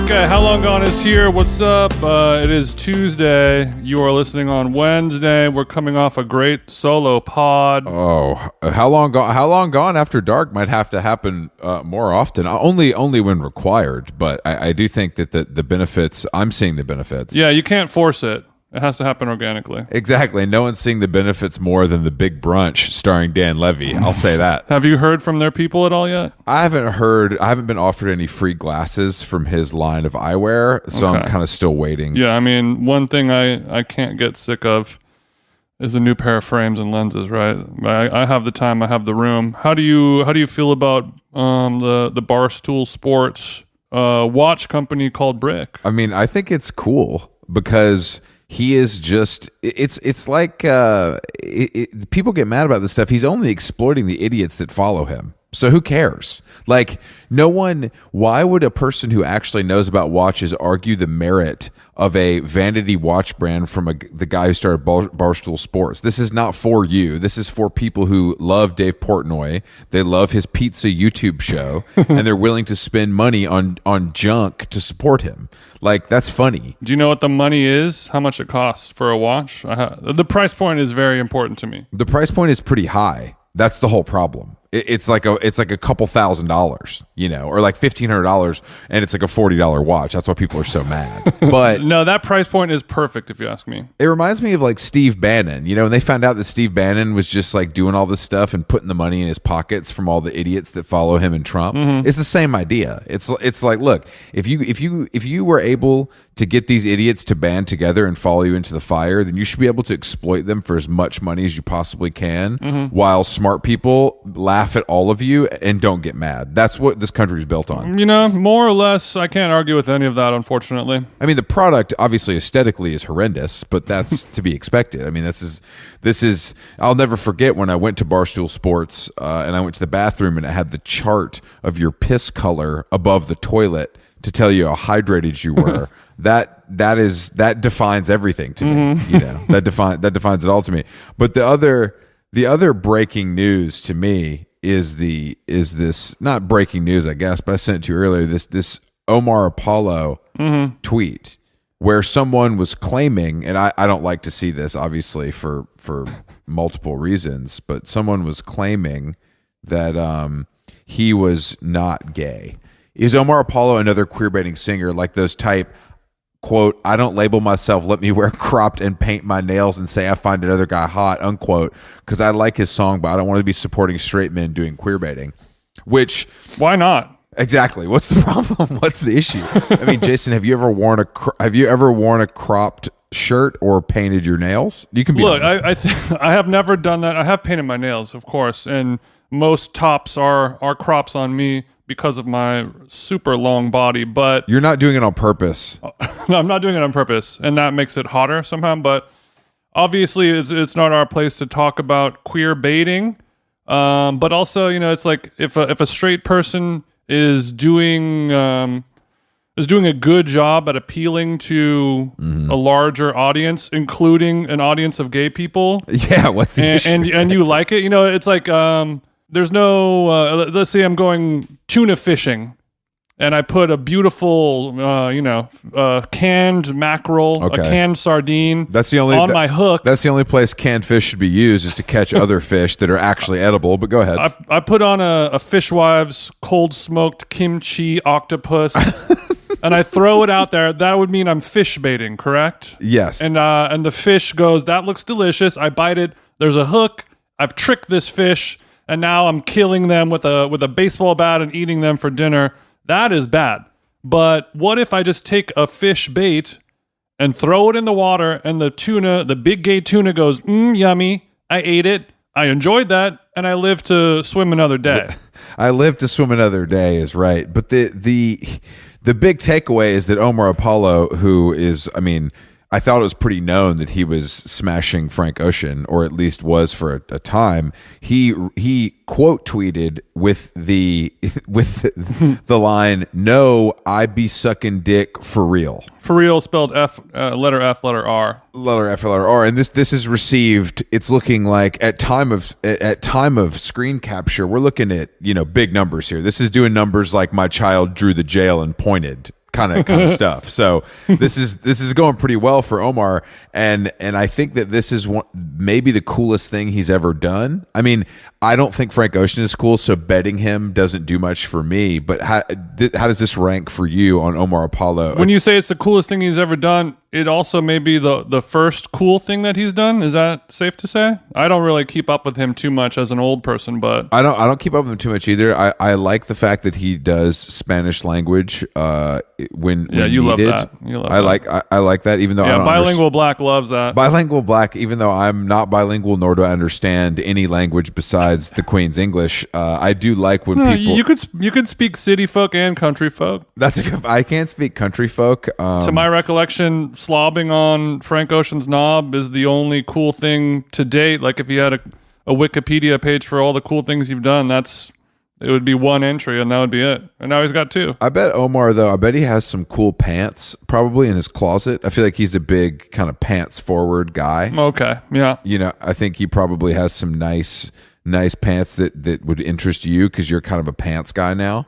Okay, How Long Gone is here. What's up? It is Tuesday. You are listening on Wednesday. We're coming off a great solo pod. Oh, How Long Gone After Dark might have to happen more often. Only when required. But I do think that the benefits, I'm seeing the benefits. Yeah, you can't force it. It has to happen organically. Exactly. No one's seeing the benefits more than the Big Brunch starring Dan Levy. I'll say that. Have you heard from their people at all yet? I haven't been offered any free glasses from his line of eyewear, so Okay. I'm kind of still waiting. Yeah, I mean, one thing I can't get sick of is a new pair of frames and lenses, right? I have the time, I have the room. How do you feel about the Barstool Sports watch company called Brick? I mean, I think it's cool because he is just, it's like people get mad about this stuff. He's only exploiting the idiots that follow him. So who cares? Like, no one, why would a person who actually knows about watches argue the merit of a vanity watch brand from the guy who started Barstool Sports? This is not for you. This is for people who love Dave Portnoy. They love his pizza YouTube show, and they're willing to spend money on junk to support him. Like, that's funny. Do you know what the money is? How much it costs for a watch? The price point is very important to me. The price point is pretty high. That's the whole problem. It's like a couple $1,000s, you know, or like $1,500, and it's like a $40 watch. That's why people are so mad. But No, that price point is perfect, if you ask me. it reminds me of like Steve Bannon, you know, when they found out that Steve Bannon was just like doing all this stuff and putting the money in his pockets from all the idiots that follow him and Trump. It's the same idea. It's like, look, if you were able to get these idiots to band together and follow you into the fire, then you should be able to exploit them for as much money as you possibly can, while smart people laugh at all of you and don't get mad. That's what this country is built on. You know, more or less, I can't argue with any of that, unfortunately. I mean, the product obviously aesthetically is horrendous, but that's to be expected. I mean, this is. I'll never forget when I went to Barstool Sports and I went to the bathroom and it had the chart of your piss color above the toilet to tell you how hydrated you were. That defines everything to me. You know, that defines it all to me. But the other breaking news to me is this, not breaking news, I guess, but I sent it to you earlier, this Omar Apollo tweet where someone was claiming, and I don't like to see this obviously for multiple reasons, but someone was claiming that he was not gay. Is Omar Apollo another queerbaiting singer like those type, quote, I don't label myself, let me wear cropped and paint my nails and say I find another guy hot, unquote, because I like his song, but I don't want to be supporting straight men doing queerbaiting? Which, why not? exactly, what's the problem? What's the issue? I mean, Jason, have you ever worn a cropped shirt or painted your nails? You can be honest. I have never done that. I have painted my nails, of course, and most tops are crops on me because of my super long body, but You're not doing it on purpose. no, I'm not doing it on purpose, and that makes it hotter somehow. But obviously, it's not our place to talk about queer baiting. But also, you know, it's like if a straight person is doing a good job at appealing to a larger audience, including an audience of gay people, Yeah, what's the issue? and you like it, you know, it's like there's no let's say I'm going tuna fishing and I put a beautiful canned mackerel, a canned sardine on my hook. That's the only place canned fish should be used, is to catch other fish that are actually edible. But go ahead. I put on a Fishwives cold smoked kimchi octopus and I throw it out there. That would mean I'm fish baiting, correct? Yes. And the fish goes, that looks delicious. I bite it. There's a hook. I've tricked this fish, and now I'm killing them with a baseball bat and eating them for dinner. That is bad. But what if I just take a fish bait and throw it in the water, and the big gay tuna goes, yummy. I ate it. I enjoyed that, and I live to swim another day. I live to swim another day is right. But the big takeaway is that Omar Apollo, who is, I mean, I thought it was pretty known that he was smashing Frank Ocean, or at least was for a time. He quote tweeted with the line, "No, I be sucking dick for real." For real, spelled letter F, letter R. Letter F, letter R. And this is received. It's looking like at time of screen capture, we're looking at big numbers here. This is doing numbers like my child drew the jail and pointed kind of stuff. So this is going pretty well for Omar, and I think that this is maybe the coolest thing he's ever done. I mean, I don't think Frank Ocean is cool, so betting him doesn't do much for me. But how does this rank for you on Omar Apollo? When you say it's the coolest thing he's ever done, it also may be the first cool thing that he's done. Is that safe to say? I don't really keep up with him too much as an old person, but I don't keep up with him too much either. I like the fact that he does Spanish language when you needed. love that. I like that, even though I don't bilingual black loves that. Bilingual black, even though I'm not bilingual, nor do I understand any language besides the Queen's English. I do like when people. You could speak city folk and country folk. I can't speak country folk. To my recollection, slobbing on Frank Ocean's knob is the only cool thing to date. Like if you had a Wikipedia page for all the cool things you've done, it would be one entry and that would be it. And now he's got two. I bet Omar, though, he has some cool pants probably in his closet. I feel like he's a big kind of pants forward guy. Okay. Yeah. I think he probably has some nice pants that would interest you because you're kind of a pants guy now.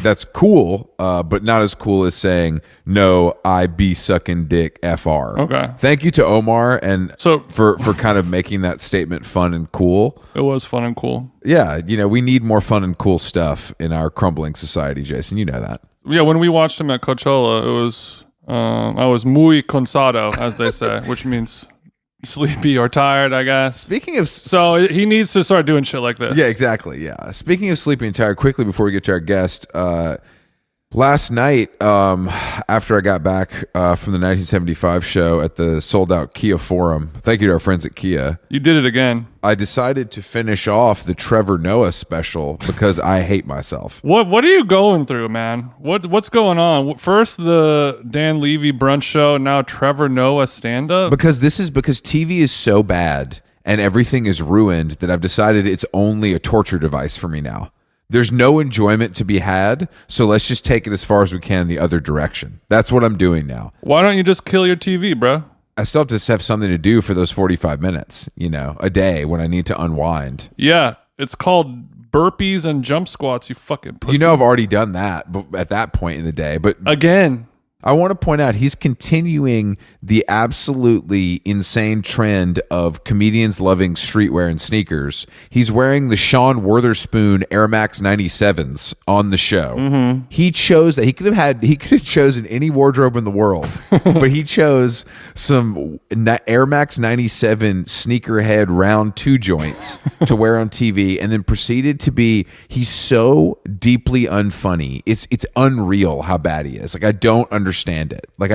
That's cool, but not as cool as saying, no, I be sucking dick FR. Okay. Thank you to Omar and so for kind of making that statement fun and cool. It was fun and cool. Yeah, we need more fun and cool stuff in our crumbling society, Jason. You know that. Yeah, when we watched him at Coachella, it was I was muy cansado, as they say, which means sleepy or tired, I guess. Speaking of... So he needs to start doing shit like this. Yeah, exactly. Yeah. Speaking of sleepy and tired, quickly before we get to our guest, last night, after I got back from the 1975 show at the sold-out Kia Forum, thank you to our friends at Kia. You did it again. I decided to finish off the Trevor Noah special because I hate myself. What are you going through, man? What's going on? First the Dan Levy brunch show, now Trevor Noah stand-up? Because TV is so bad and everything is ruined that I've decided it's only a torture device for me now. There's no enjoyment to be had, so let's just take it as far as we can in the other direction. That's what I'm doing now. Why don't you just kill your TV, bro? I still have to have something to do for those 45 minutes, a day when I need to unwind. Yeah, it's called burpees and jump squats, you fucking pussy. I've already done that at that point in the day. But again, I want to point out he's continuing the absolutely insane trend of comedians loving streetwear and sneakers. He's wearing the Sean Wotherspoon Air Max 97s on the show. Mm-hmm. He chose that. He could have chosen any wardrobe in the world, but he chose some Air Max 97 sneakerhead round 2 joints to wear on TV, and then proceeded to be. He's so deeply unfunny. It's unreal how bad he is. Like, I don't understand it. Like,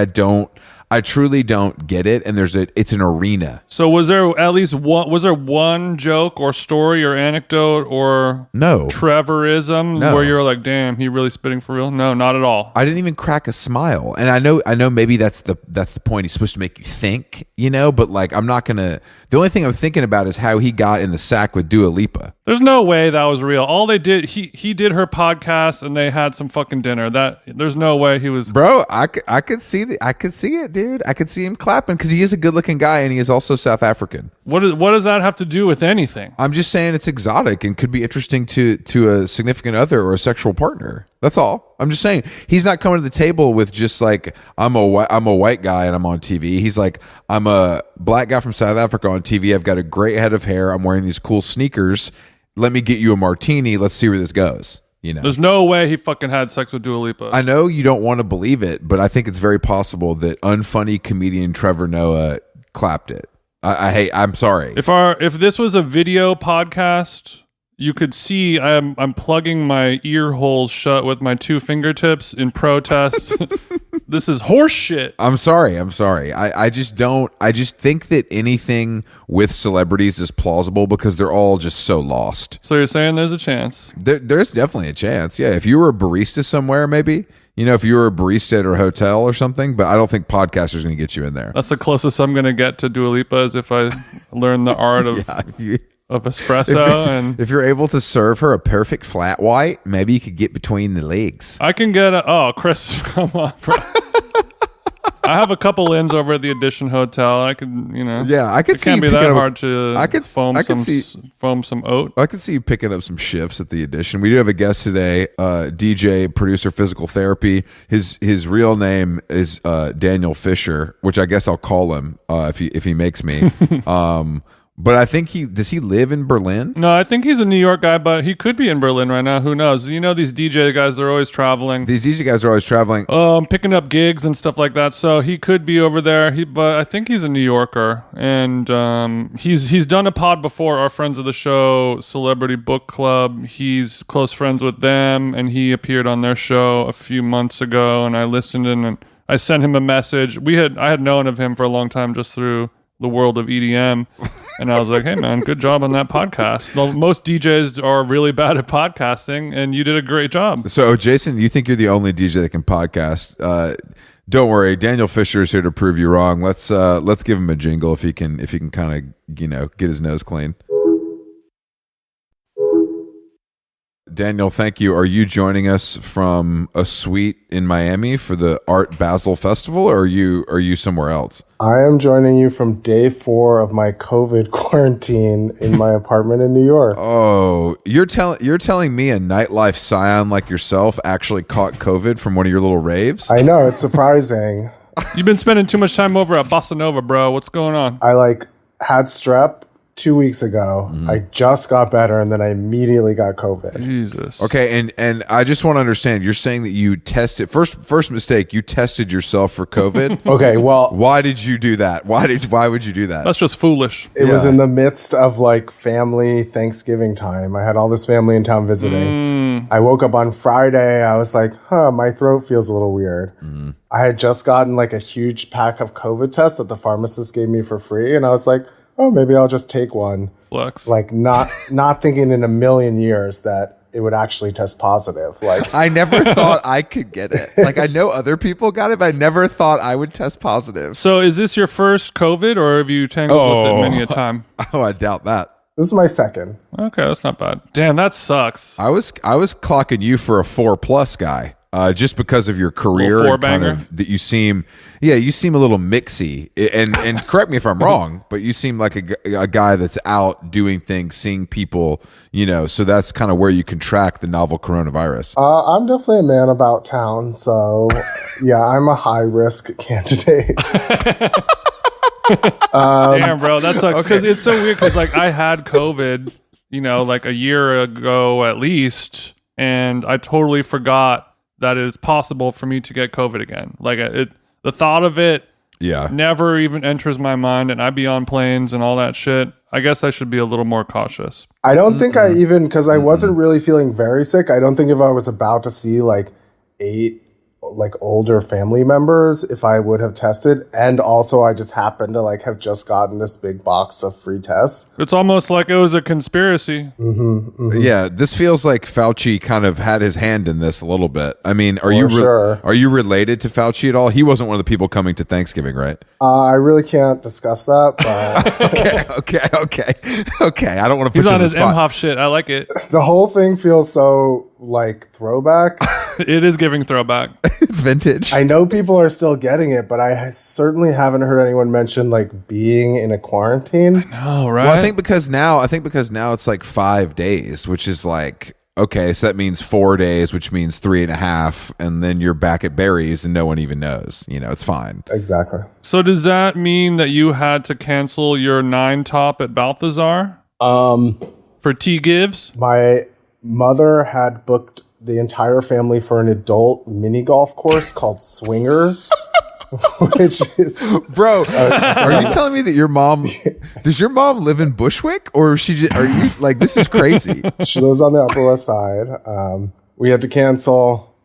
I truly don't get it, and it's an arena. So was there at least one joke or story or anecdote or Trevorism where you're like, damn, he really spitting for real? No, not at all. I didn't even crack a smile. And I know maybe that's the point. He's supposed to make you think, but like, I'm not gonna. The only thing I'm thinking about is how he got in the sack with Dua Lipa. There's no way that was real. All they did, he did her podcast and they had some fucking dinner. There's no way he was. Bro, I could see it, dude. I could see him clapping because he is a good looking guy and he is also South African. What does that have to do with anything? I'm just saying it's exotic and could be interesting to a significant other or a sexual partner. That's all. I'm just saying he's not coming to the table with just like, I'm a white guy and I'm on TV. He's like, I'm a black guy from South Africa on TV. I've got a great head of hair. I'm wearing these cool sneakers. Let me get you a martini. Let's see where this goes. There's no way he fucking had sex with Dua Lipa. I know you don't want to believe it, but I think it's very possible that unfunny comedian Trevor Noah clapped it. I'm sorry. If this was a video podcast, you could see I'm plugging my ear holes shut with my 2 fingertips in protest. This is horse shit. I'm sorry. I just think that anything with celebrities is plausible because they're all just so lost. So you're saying there's a chance? There's definitely a chance. Yeah. If you were a barista somewhere, maybe, if you were a barista at a hotel or something, but I don't think podcasters going to get you in there. That's the closest I'm going to get to Dua Lipa is if I learn the art of... of espresso, if you're able to serve her a perfect flat white, maybe you could get between the legs. I can get Chris, come on, bro. I have a couple inns over at the Edition Hotel. I could, Yeah, I could it see can't you be that picking up- hard to foam some oat. I could see you picking up some shifts at the Edition. We do have a guest today, DJ, producer, physical therapy. His real name is Daniel Fisher, which I guess I'll call him if he makes me. But I think does he live in Berlin? No, I think he's a New York guy, but he could be in Berlin right now. Who knows? You know, these DJ guys, they're always traveling. These DJ guys are always traveling. Picking up gigs and stuff like that. So he could be over there. But I think he's a New Yorker, and he's done a pod before. Our friends of the show, Celebrity Book Club. He's close friends with them, and he appeared on their show a few months ago. And I listened in, and I sent him a message. I had known of him for a long time just through the world of EDM. And I was like, hey, man, good job on that podcast. Most DJs are really bad at podcasting, and you did a great job. So, Jason, you think you're the only DJ that can podcast. Don't worry. Daniel Fisher is here to prove you wrong. Let's give him a jingle if he can kind of, get his nose clean. Daniel, thank you. Are you joining us from a suite in Miami for the Art Basel Festival, or are you somewhere else? I am joining you from day 4 of my COVID quarantine in my apartment in New York. Oh, you're telling me a nightlife scion like yourself actually caught COVID from one of your little raves? I know, it's surprising. You've been spending too much time over at Bossa Nova, bro. What's going on? I had strep 2 weeks ago. I just got better, and then I immediately got COVID. Jesus. Okay, and I just want to understand. You're saying that you tested first mistake. You tested yourself for COVID. Okay, well, Why did you do that? Why would you do that? That's just foolish. it was in the midst of family Thanksgiving time. I had all this family in town visiting. I woke up on Friday. I was like, my throat feels a little weird. I had just gotten a huge pack of COVID tests that the pharmacist gave me for free, and I was like, oh, maybe I'll just take one. Flex. Not thinking in a million years that it would actually test positive. I never thought I could get it. I know other people got it, but I never thought I would test positive. So is this your first COVID, or have you tangled with it many a time? Oh, I doubt that. this is my second. Okay, that's not bad. Damn, that sucks. I was clocking you for a 4+ guy. Just because of your career Little and kind four-banger? of that you seem a little mixy, and correct me if I'm wrong, but you seem like a guy that's out doing things, seeing people, so that's kind of where you can track the novel coronavirus. I'm definitely a man about town, so yeah, I'm a high risk candidate. Damn, bro, that sucks because it's so weird. Because I had COVID, a year ago at least, and I totally forgot that it is possible for me to get COVID again. The thought of it never even enters my mind, and I'd be on planes and all that shit. I guess I should be a little more cautious. I don't think I even, because I wasn't really feeling very sick, I don't think if I was about to see 8 older family members, if I would have tested. And also I just happened to have just gotten this big box of free tests. It's almost like it was a conspiracy. Yeah, this feels like Fauci kind of had his hand in this a little bit. I mean, are you related to Fauci at all? He wasn't one of the people coming to Thanksgiving, right? I really can't discuss that, but Okay. I don't want to put He's you on on the his spot. Imhoff shit. I like it. the whole thing feels so throwback. It is giving throwback. It's vintage. I know people are still getting it, but I certainly haven't heard anyone mention being in a quarantine. Oh, right. Well, I think because now it's 5 days, which is okay, so that means 4 days, which means 3.5, and then you're back at Barry's and no one even knows. It's fine. Exactly. So does that mean that you had to cancel your 9 top at Balthazar? For T Gives? My mother had booked the entire family for an adult mini golf course called Swingers, which is Bro, are you telling me that your mom does your mom live in Bushwick, or are you this is crazy? she lives on the Upper West Side. We had to cancel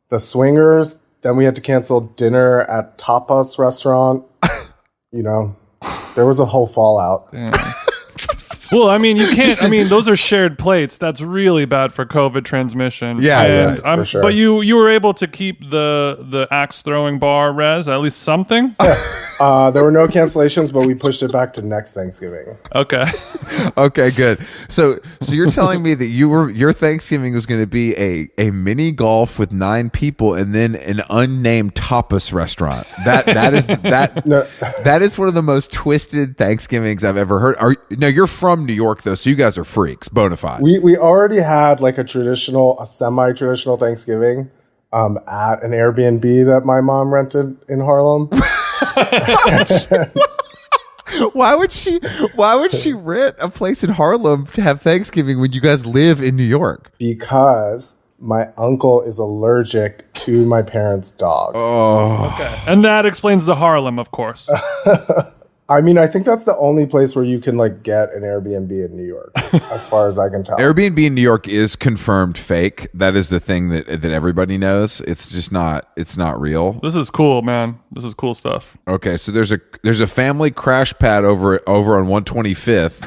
the Swingers, then we had to cancel dinner at Tapas restaurant. There was a whole fallout. Damn. Well, I mean, you can't. I mean, those are shared plates. That's really bad for COVID transmission. Yeah, And yes, for sure. But you were able to keep the axe throwing bar res, at least something. There were no cancellations, but we pushed it back to next Thanksgiving. Okay. Okay, good. So you're telling me that your Thanksgiving was going to be a mini golf with 9 people and then an unnamed tapas restaurant. That is one of the most twisted Thanksgivings I've ever heard. You're from New York though, so you guys are freaks, bona fide. We already had like a semi-traditional Thanksgiving at an Airbnb that my mom rented in Harlem. Why would she rent a place in Harlem to have Thanksgiving when you guys live in New York? Because my uncle is allergic to my parents' dog. Oh. Okay. And that explains the Harlem, of course. I mean, I think that's the only place where you can like get an Airbnb in New York, as far as I can tell. Airbnb in New York is confirmed fake. That is the thing that everybody knows. It's just not. It's not real. This is cool, man. This is cool stuff. Okay, so there's a family crash pad over on 125th.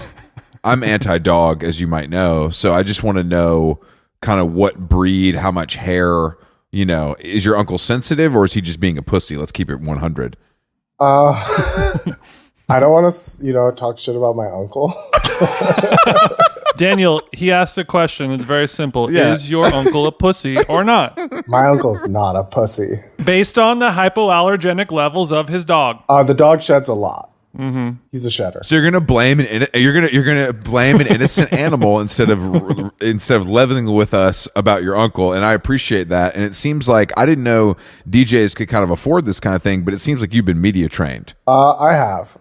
I'm anti-dog, as you might know, so I just want to know kind of what breed, how much hair. Is your uncle sensitive or is he just being a pussy? Let's keep it 100. I don't want to, talk shit about my uncle. Daniel, he asked a question. It's very simple. Yeah. Is your uncle a pussy or not? My uncle's not a pussy. Based on the hypoallergenic levels of his dog. The dog sheds a lot. Mm-hmm. He's a shedder. So you're gonna blame an innocent animal instead of leveling with us about your uncle, and I appreciate that. And it seems like I didn't know DJs could kind of afford this kind of thing, but it seems like you've been media trained. I have.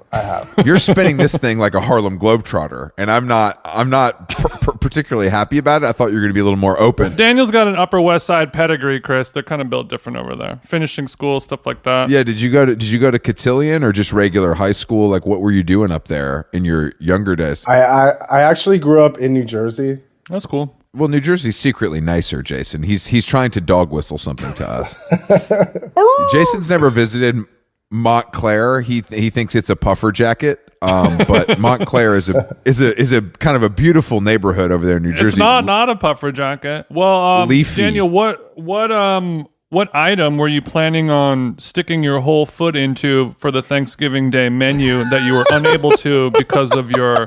You're spinning this thing like a Harlem Globetrotter, and I'm not particularly happy about it. I thought you were going to be a little more open. Daniel's got an Upper West Side pedigree, Chris. They're kind of built different over there. Finishing school, stuff like that. Yeah. Did you go to Cotillion or just regular high school? Like, what were you doing up there in your younger days? I actually grew up in New Jersey. That's cool. Well, New Jersey's secretly nicer, Jason. He's trying to dog whistle something to us. Jason's never visited Montclair. He thinks it's a puffer jacket. But Montclair is a kind of a beautiful neighborhood over there in New Jersey. It's not a puffer jacket. Well, Leafy. Daniel, what item were you planning on sticking your whole foot into for the Thanksgiving Day menu that you were unable to because of your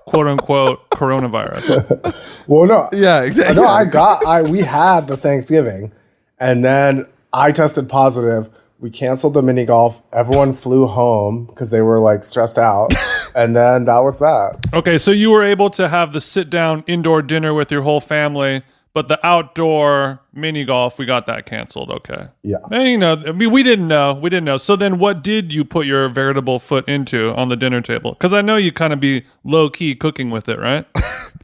quote unquote coronavirus? Well, no. Yeah, exactly. No, we had the Thanksgiving and then I tested positive. We canceled the mini golf. Everyone flew home because they were like stressed out. And then that was that. Okay, so you were able to have the sit down indoor dinner with your whole family, but the outdoor mini golf, we got that canceled. Okay. Yeah. And, we didn't know. So then what did you put your veritable foot into on the dinner table? Because I know you kind of be low key cooking with it, right?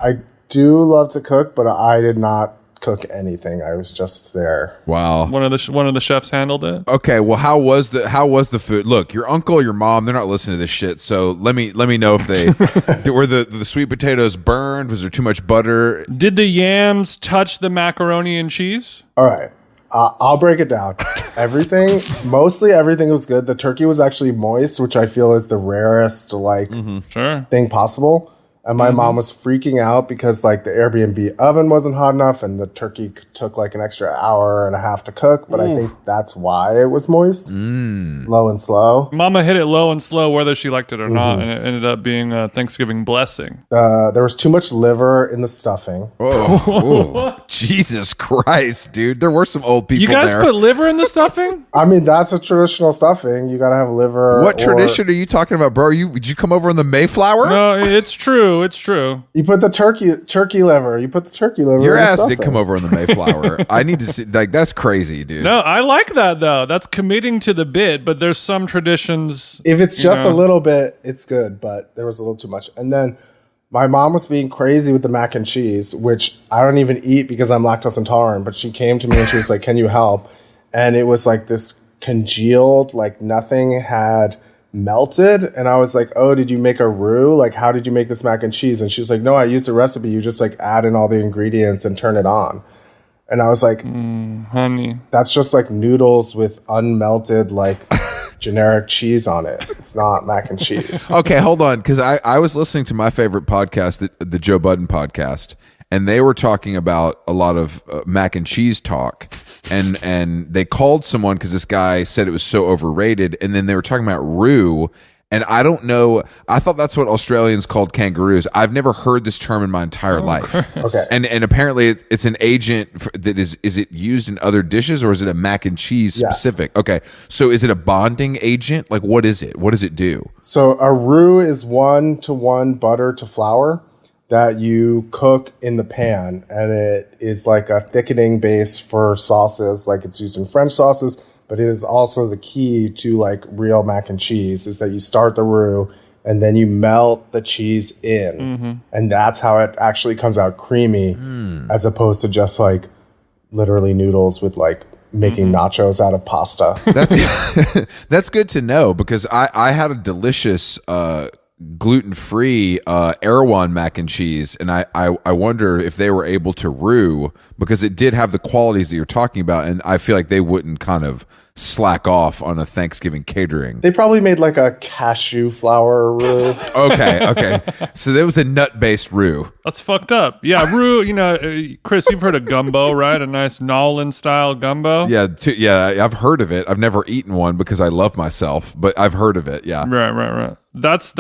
I do love to cook, but I did not cook anything. I was just there. Wow. One of the chefs handled it. Okay, well, how was the food? Look, your uncle, your mom, they're not listening to this shit. So let me know if they were the sweet potatoes burned. Was there too much butter? Did the yams touch the macaroni and cheese? All right. I'll break it down. Mostly everything was good. The turkey was actually moist, which I feel is the rarest Sure. thing possible. And my mom was freaking out because like the Airbnb oven wasn't hot enough and the turkey took like an extra hour and a half to cook. But I think that's why it was moist, low and slow. Mama hit it low and slow, whether she liked it or not, and it ended up being a Thanksgiving blessing. There was too much liver in the stuffing. Oh, Jesus Christ, dude! There were some old people. You guys there. put liver in the stuffing? I mean, that's a traditional stuffing. You got to have liver. What tradition are you talking about, bro? Did you come over on the Mayflower? No, it's true. It's true. You put the turkey liver. You put the turkey liver. Your in the ass stuffing. did come over on the Mayflower. I need to see. Like, that's crazy, dude. No, I like that though. That's committing to the bit, but there's some traditions. If it's just a little bit, it's good, but there was a little too much. And then my mom was being crazy with the mac and cheese, which I don't even eat because I'm lactose intolerant, but she came to me and she was like, "Can you help?" And it was like this congealed, like nothing had melted. And I was like, "Oh, did you make a roux? Like, how did you make this mac and cheese?" And she was like, "No, I used a recipe. You just like add in all the ingredients and turn it on." And I was like, Honey. that's just like noodles with unmelted, like generic cheese on it. It's not mac and cheese. Okay, hold on, because I was listening to my favorite podcast, the Joe Budden podcast, and they were talking about a lot of mac and cheese talk. and they called someone because this guy said it was so overrated, and then they were talking about roux. And I don't know. I thought that's what Australians called kangaroos. I've never heard this term in my entire life. Okay. And apparently it's an agent that is it used in other dishes, or is it a mac and cheese specific? Yes. Okay. So is it a bonding agent? Like, what is it? What does it do? So a roux is 1-to-1 butter to flour that you cook in the pan, and it is like a thickening base for sauces. Like, it's used in French sauces, but it is also the key to like real mac and cheese, is that you start the roux and then you melt the cheese in. And that's how it actually comes out creamy, as opposed to just like literally noodles with like making nachos out of pasta. That's good to know, because I had a delicious gluten-free Erewhon mac and cheese, and I wonder if they were able to roux, because it did have the qualities that you're talking about, and I feel like they wouldn't kind of slack off on a Thanksgiving catering. They probably made like a cashew flour roux. Okay. So there was a nut-based roux. That's fucked up. Yeah, roux, Chris, you've heard of gumbo, right? A nice Nolan-style gumbo? Yeah, I've heard of it. I've never eaten one because I love myself, but I've heard of it, yeah. Right. That's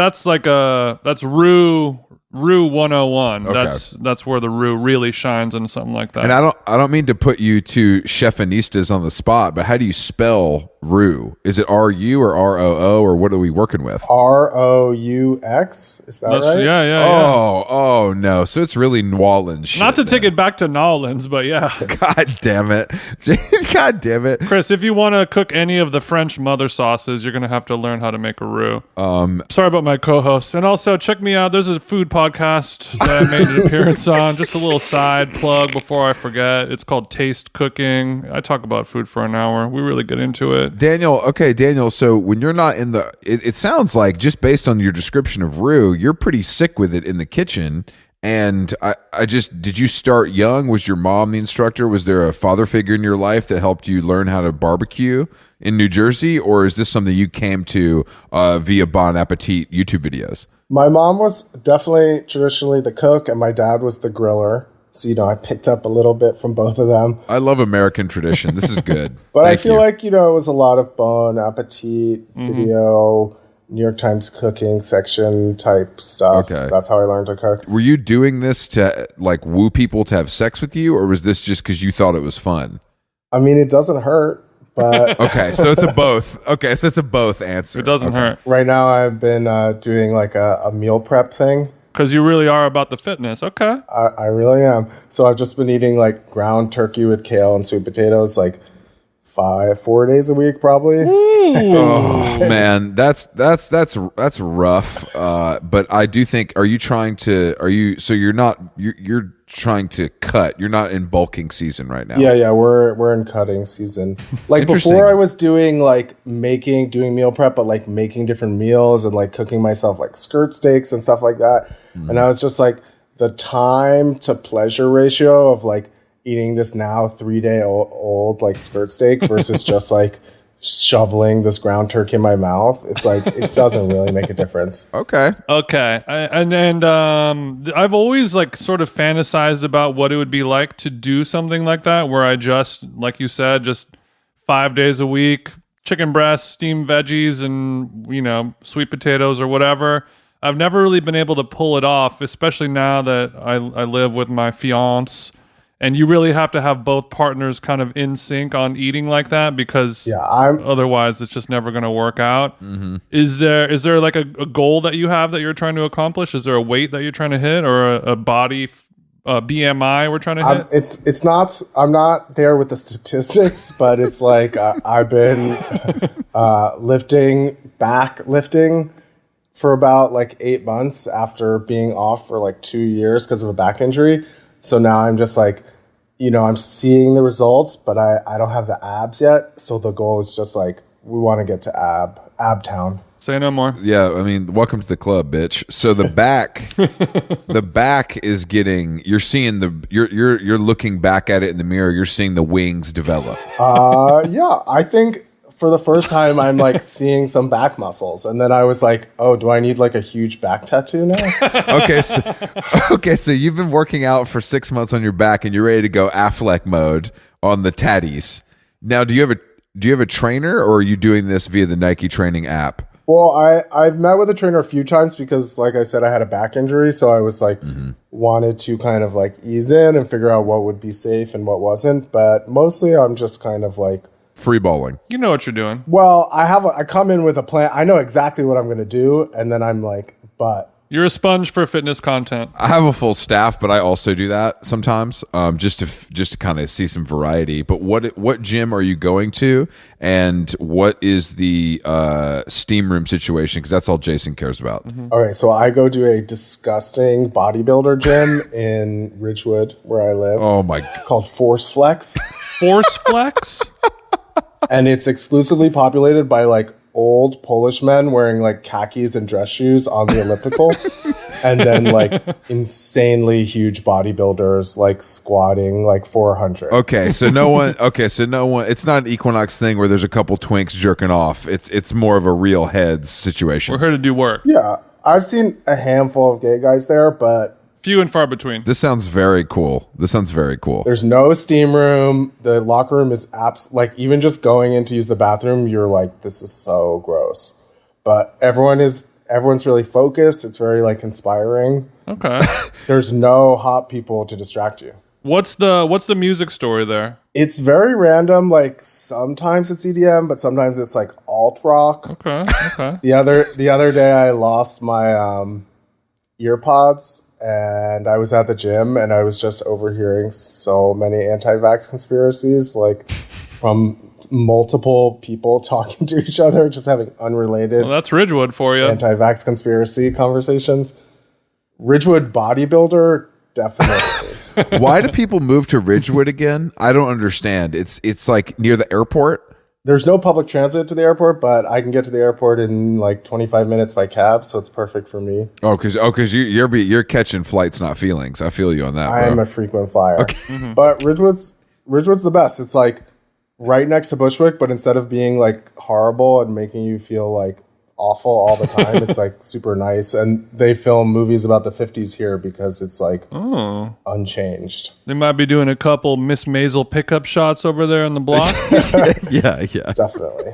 roux 101. Okay. That's where the roux really shines in something like that. And I don't mean to put you two chefinistas on the spot, but how do you spell roux? Is it R-U or R-O-O, or what are we working with? R-O-U-X? Is that right? Yeah. Oh no. So it's really New Orleans shit. Not to take it back to Nolans, but yeah. God damn it. God damn it. Chris, if you want to cook any of the French mother sauces, you're going to have to learn how to make a roux. Sorry about my co-host. And also, check me out. There's a food podcast that I made an appearance on. Just a little side plug before I forget. It's called Taste Cooking. I talk about food for an hour. We really get into it. Daniel, so when you're not in the, it sounds like, just based on your description of roux, you're pretty sick with it in the kitchen. And did you start young? Was your mom the instructor? Was there a father figure in your life that helped you learn how to barbecue in New Jersey? Or is this something you came to via Bon Appetit YouTube videos? My mom was definitely traditionally the cook, and my dad was the griller. So, I picked up a little bit from both of them. I love American tradition. This is good. But I feel like, it was a lot of Bon Appetit video, New York Times cooking section type stuff. Okay. That's how I learned to cook. Were you doing this to like woo people to have sex with you, or was this just because you thought it was fun? I mean, it doesn't hurt, but Okay, so it's a both. Okay, so it's a both answer. It doesn't hurt. right now I've been doing like a meal prep thing. Because you really are about the fitness. Okay. I really am. So I've just been eating like ground turkey with kale and sweet potatoes like 4 days a week probably. Oh man, that's rough. But I do think, you're trying to cut. You're not in bulking season right now. Yeah, we're in cutting season. Like Interesting. before I was doing doing meal prep, but like making different meals and like cooking myself like skirt steaks and stuff like that. And I was just like, the time to pleasure ratio of like eating this now 3-day old like skirt steak versus just like shoveling this ground turkey in my mouth, it's like it doesn't really make a difference. Okay. I've always like sort of fantasized about what it would be like to do something like that, where I just, like you said, just 5 days a week, chicken breasts, steamed veggies, and sweet potatoes or whatever. I've never really been able to pull it off, especially now that I live with my fiance. And you really have to have both partners kind of in sync on eating like that, because otherwise it's just never going to work out. Mm-hmm. Is there like a goal that you have that you're trying to accomplish? Is there a weight that you're trying to hit, or a body BMI we're trying to hit? It's not. I'm not there with the statistics, but it's like I've been lifting for about like 8 months after being off for like 2 years because of a back injury. So now I'm just like, I'm seeing the results, but I don't have the abs yet. So the goal is just like, we want to get to ab town. Say no more. Yeah, I mean, welcome to the club, bitch. So the back, is getting. You're seeing you're looking back at it in the mirror. You're seeing the wings develop. Yeah, I think for the first time I'm like seeing some back muscles, and then I was like, oh, do I need like a huge back tattoo now? Okay, so you've been working out for 6 months on your back, and you're ready to go Affleck mode. on the tatties. Now, do you have a trainer, or are you doing this via the Nike training app? Well, I've met with a trainer a few times because, like I said, I had a back injury. So I was like, wanted to kind of like ease in and figure out what would be safe and what wasn't. But mostly I'm just kind of like free balling. You know what you're doing. Well, I come in with a plan. I know exactly what I'm going to do. And then I'm like, but. You're a sponge for fitness content. I have a full staff, but I also do that sometimes, just to kind of see some variety. But what gym are you going to, and what is the steam room situation? Because that's all Jason cares about. Okay, so I go to a disgusting bodybuilder gym in Ridgewood, where I live. Oh my! Called Force Flex. Force Flex. And it's exclusively populated by like old Polish men wearing like khakis and dress shoes on the elliptical, and then like insanely huge bodybuilders like squatting like 400. Okay, so no one. It's not an Equinox thing where there's a couple twinks jerking off. It's more of a real heads situation. We're here to do work. Yeah, I've seen a handful of gay guys there, but few and far between. This sounds very cool. There's no steam room. The locker room is like even just going in to use the bathroom, you're like, this is so gross. But everyone's really focused. It's very like inspiring. Okay. There's no hot people to distract you. What's the music story there? It's very random. Like sometimes it's EDM, but sometimes it's like alt rock. Okay. The other day I lost my ear pods. And I was at the gym and I was just overhearing so many anti-vax conspiracies, like from multiple people talking to each other, just having unrelated. Well, that's Ridgewood for you. Anti-vax conspiracy conversations. Ridgewood bodybuilder, definitely. Why do people move to Ridgewood again? I don't understand. It's like near the airport. There's no public transit to the airport, but I can get to the airport in like 25 minutes by cab, so it's perfect for me. Because you're catching flights, not feelings. I feel you on that. I am a frequent flyer. Okay. But Ridgewood's the best. It's like right next to Bushwick, but instead of being like horrible and making you feel like awful all the time, it's like super nice. And they film movies about the 50s here because it's like unchanged. They might be doing a couple Miss Maisel pickup shots over there in the block. yeah, Definitely.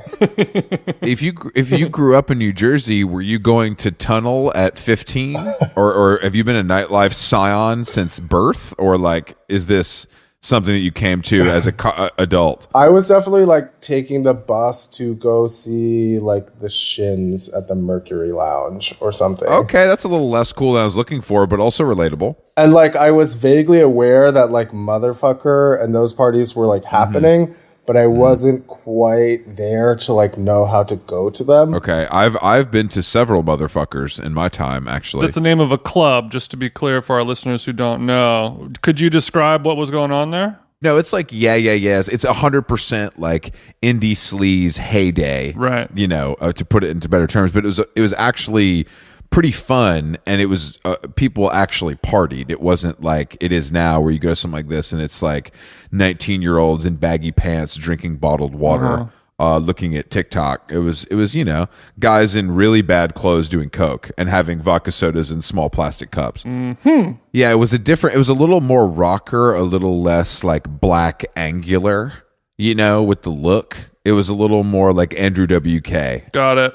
If you grew up in New Jersey, were you going to Tunnel at 15, or have you been a nightlife scion since birth, or like is this something that you came to as a adult? I was definitely like taking the bus to go see like the Shins at the Mercury Lounge or something. Okay, that's a little less cool than I was looking for, but also relatable. And like I was vaguely aware that like Motherfucker and those parties were like happening, but I wasn't quite there to like know how to go to them. Okay, I've been to several Motherfuckers in my time, actually. That's the name of a club, just to be clear for our listeners who don't know. Could you describe what was going on there? No, it's like yes. It's 100% like indie sleaze heyday, right? You know, to put it into better terms. But it was actually pretty fun, and it was people actually partied. It wasn't like it is now, where you go to something like this and it's like 19-year-olds in baggy pants drinking bottled water, looking at TikTok. It was guys in really bad clothes doing coke and having vodka sodas in small plastic cups. Yeah, it was a little more rocker, a little less like black angular, with the look. It was a little more like Andrew WK. Got it.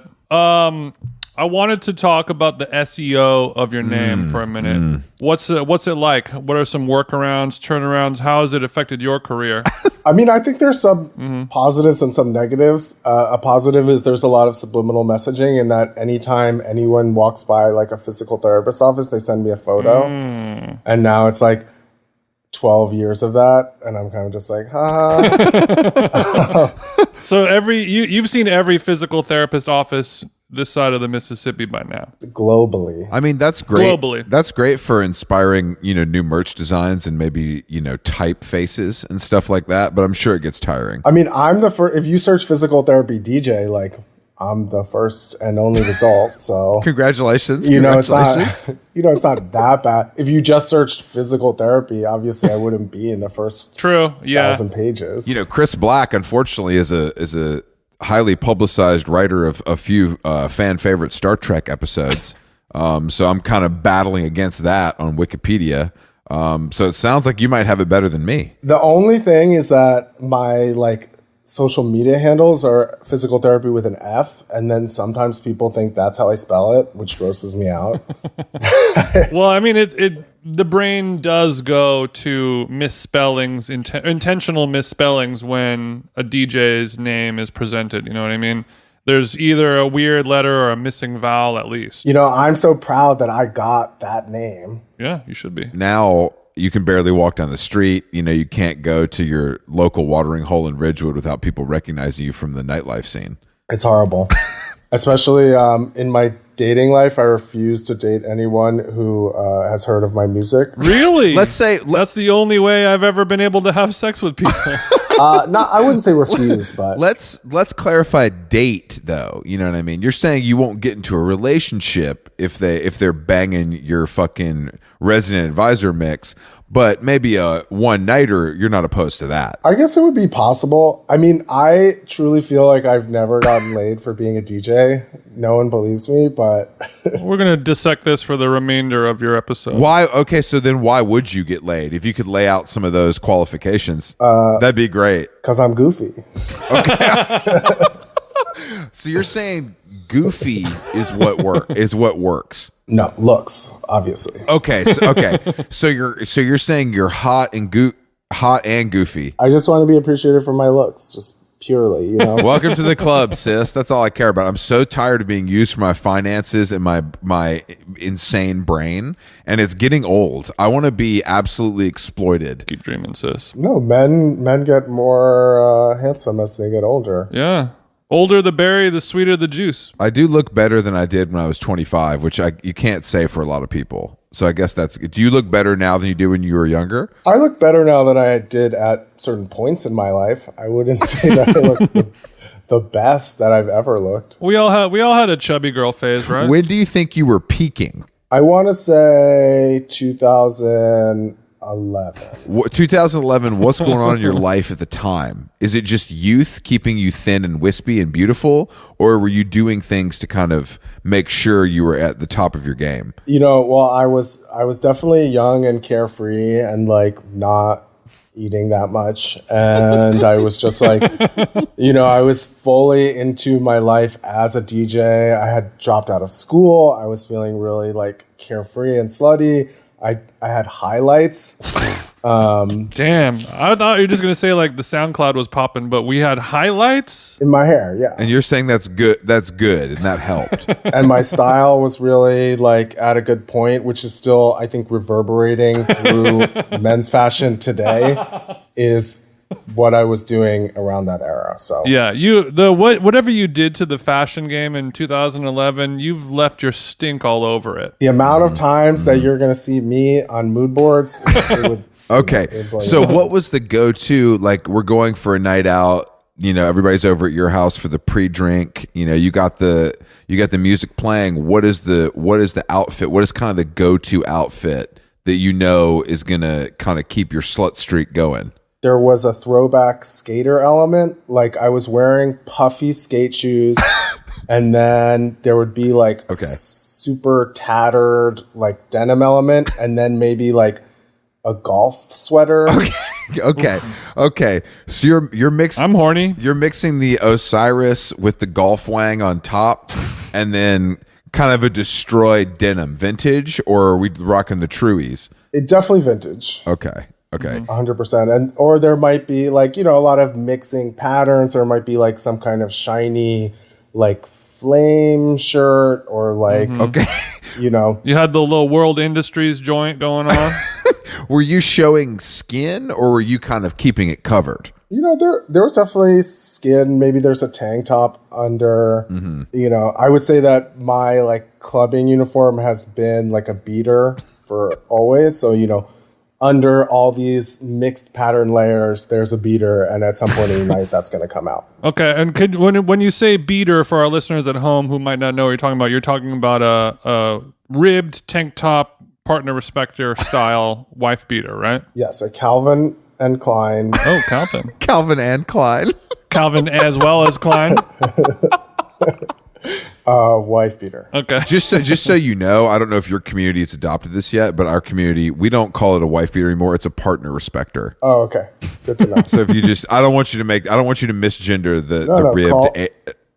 I wanted to talk about the SEO of your name for a minute. What's it like? What are some workarounds, turnarounds? How has it affected your career? I mean, I think there's some positives and some negatives. A positive is there's a lot of subliminal messaging in that anytime anyone walks by like a physical therapist office, they send me a photo. And now it's like 12 years of that, and I'm kind of just like, So you've seen every physical therapist office this side of the Mississippi by now. Globally. I mean, that's great. Globally. That's great for inspiring, new merch designs and maybe, typefaces and stuff like that. But I'm sure it gets tiring. I mean, I'm the first, if you search physical therapy DJ, like I'm the first and only result. So congratulations. It's not that bad. If you just searched physical therapy, obviously I wouldn't be in the first 1,000 pages. Chris Black, unfortunately, is a highly publicized writer of a few fan favorite Star Trek episodes. So I'm kind of battling against that on Wikipedia. So it sounds like you might have it better than me. The only thing is that my social media handles are physical therapy with an F, and then sometimes people think that's how I spell it, which grosses me out. Well, I mean, the brain does go to misspellings, intentional misspellings when a DJ's name is presented. You know what I mean? There's either a weird letter or a missing vowel at least. I'm so proud that I got that name. Yeah, you should be. Now you can barely walk down the street. You can't go to your local watering hole in Ridgewood without people recognizing you from the nightlife scene. It's horrible. Especially in my dating life, I refuse to date anyone who has heard of my music. Really? Let's say that's the only way I've ever been able to have sex with people. I wouldn't say refuse, but let's clarify date though. You know what I mean? You're saying you won't get into a relationship if they're banging your fucking resident advisor mix, but maybe a one nighter, you're not opposed to that. I guess it would be possible. I mean, I truly feel like I've never gotten laid for being a DJ. No one believes me, but we're going to dissect this for the remainder of your episode. Why? Okay, so then why would you get laid? If you could lay out some of those qualifications, that'd be great. Because I'm goofy. Okay. So you're saying goofy is what works. No, looks, obviously. Okay. So you're saying you're hot and goofy. I just want to be appreciated for my looks, just purely, Welcome to the club, sis. That's all I care about. I'm so tired of being used for my finances and my insane brain, and it's getting old. I want to be absolutely exploited. Keep dreaming, sis. No, men get more handsome as they get older. Yeah. Older the berry, the sweeter the juice. I do look better than I did when I was 25, which you can't say for a lot of people. So I guess do you look better now than you did when you were younger? I look better now than I did at certain points in my life. I wouldn't say that I look the best that I've ever looked. We all had a chubby girl phase, right? When do you think you were peaking? I want to say 2011. 2011, what's going on in your life at the time? Is it just youth keeping you thin and wispy and beautiful, or were you doing things to kind of make sure you were at the top of your game? Well, I was definitely young and carefree and not eating that much, and I was just I was fully into my life as a DJ. I had dropped out of school. I was feeling really carefree and slutty. I had highlights. Damn. I thought you were just going to say the SoundCloud was popping, but we had highlights? In my hair, yeah. And you're saying that's good, and that helped. And my style was really at a good point, which is still, I think, reverberating through men's fashion today, is what I was doing around that era. So yeah, whatever you did to the fashion game in 2011, you've left your stink all over it. The amount of times that you're going to see me on mood boards, it would. Okay, so what was the go-to? We're going for a night out. Everybody's over at your house for the pre-drink. You got the music playing. What is the outfit? What is kind of the go-to outfit that is gonna kind of keep your slut streak going? There was a throwback skater element. I was wearing puffy skate shoes, and then there would be super tattered denim element, and then maybe a golf sweater. Okay. So you're mixing. I'm horny. You're mixing the Osiris with the golf wang on top, and then kind of a destroyed denim, vintage, or are we rocking the Truies? It definitely vintage. Okay. 100%. Or there might be a lot of mixing patterns. There might be some kind of shiny flame shirt or okay. You had the little World Industries joint going on. Were you showing skin or were you kind of keeping it covered? There was definitely skin. Maybe there's a tank top under. Mm-hmm. I would say that my clubbing uniform has been a beater for always. So, under all these mixed pattern layers, there's a beater, and at some point in the night, that's going to come out. Okay, and when you say beater, for our listeners at home who might not know what you're talking about a ribbed tank top, partner respecter style wife beater, right? Yes, a Calvin and Klein. Oh, Calvin. Calvin and Klein. Calvin as well as Klein. Wife beater. Okay. Just so you know, I don't know if your community has adopted this yet, but our community, we don't call it a wife beater anymore. It's a partner respecter. Oh, okay. Good to know. So if you just, I don't want you to misgender the ribbed.